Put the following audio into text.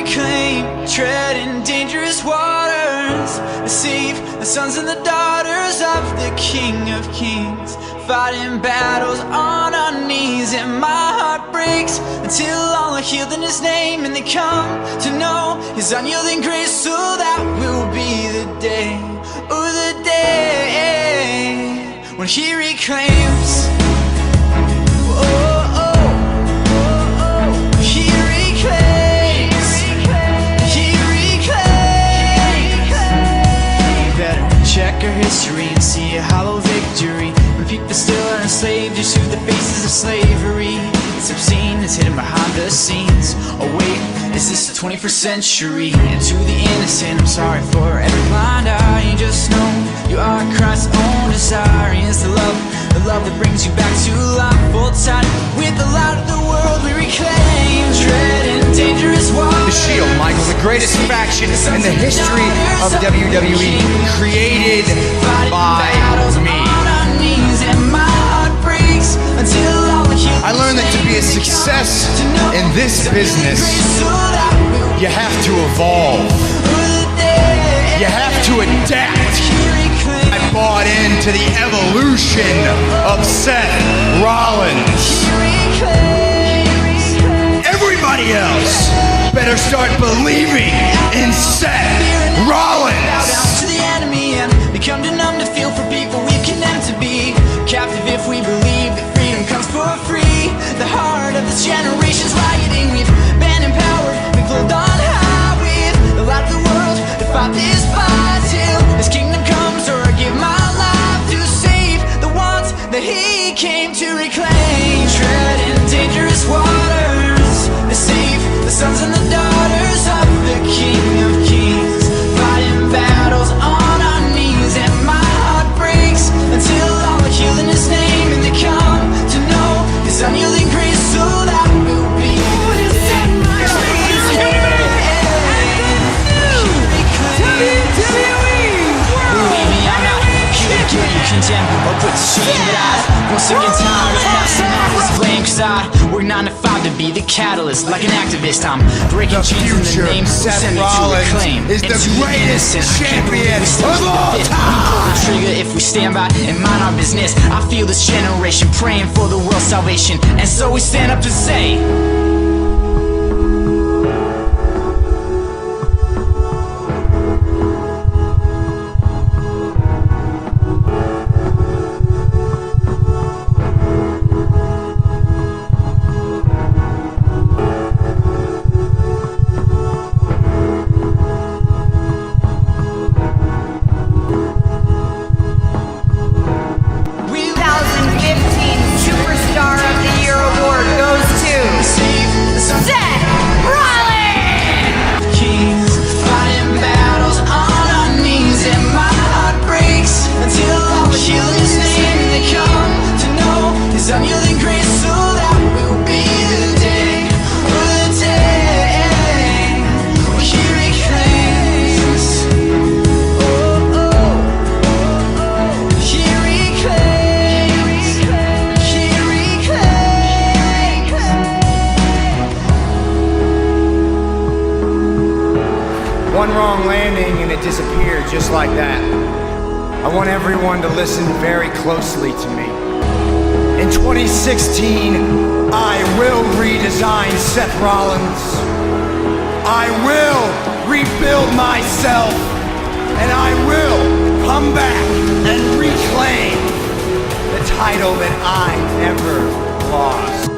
reclaim, treading dangerous waters, to save the sons and the daughters of the King of Kings, fighting battles on our knees. And my heart breaks until all are healed in His name, and they come to know His unyielding grace. So that will be the day, oh, the day when He reclaims. Check our history and see a hollow victory, when people still are enslaved just to the faces of slavery. It's obscene, it's hidden behind the scenes. Oh wait, is this the 21st century? And to the innocent, I'm sorry for every blind eye. You just know you are Christ's own desire. It's the love that brings you back to life. Full tied with the light of the world, we reclaim, treading dangerous waters. The Shield, Michael, the greatest faction in the history of WWE, created by me. I learned that to be a success in this business, you have to evolve. You have to adapt. I bought into the evolution of Seth Rollins. Everybody else better start believing in Seth Rollins. To the enemy and become numb to feel for people we've condemned to be captive if we believe that freedom comes for free. The heart of this generation's rioting. We've been empowered, we've lived on high with the light of the world to fight this fight till His kingdom comes, or I give my life to save the ones that He came to reclaim. Treading dangerous waters to save the sons and the daughters of the King of Kings, fighting battles on our knees. And my heart breaks until all are healed in His name, and they come to know His unyielding grace. So that will be the day. Condemn or put to shame, but I won't sick and tired of passing off this blame. Cause I work 9 to 5 to be the catalyst. Like an activist, I'm breaking chains in the name of Seth send me Rollins to reclaim. is the greatest champion of all time. We pull the trigger if we stand by and mind our business. I feel this generation praying for the world's salvation, and so we stand up to say, unyielding grace. So that will be the day, oh, the day when He reclaims. Oh, oh, oh, oh. He reclaims. He reclaims. One wrong landing and it disappeared just like that. I want everyone to listen very closely to me. In 2016, I will redesign Seth Rollins. I will rebuild myself, and I will come back and reclaim the title that I never lost.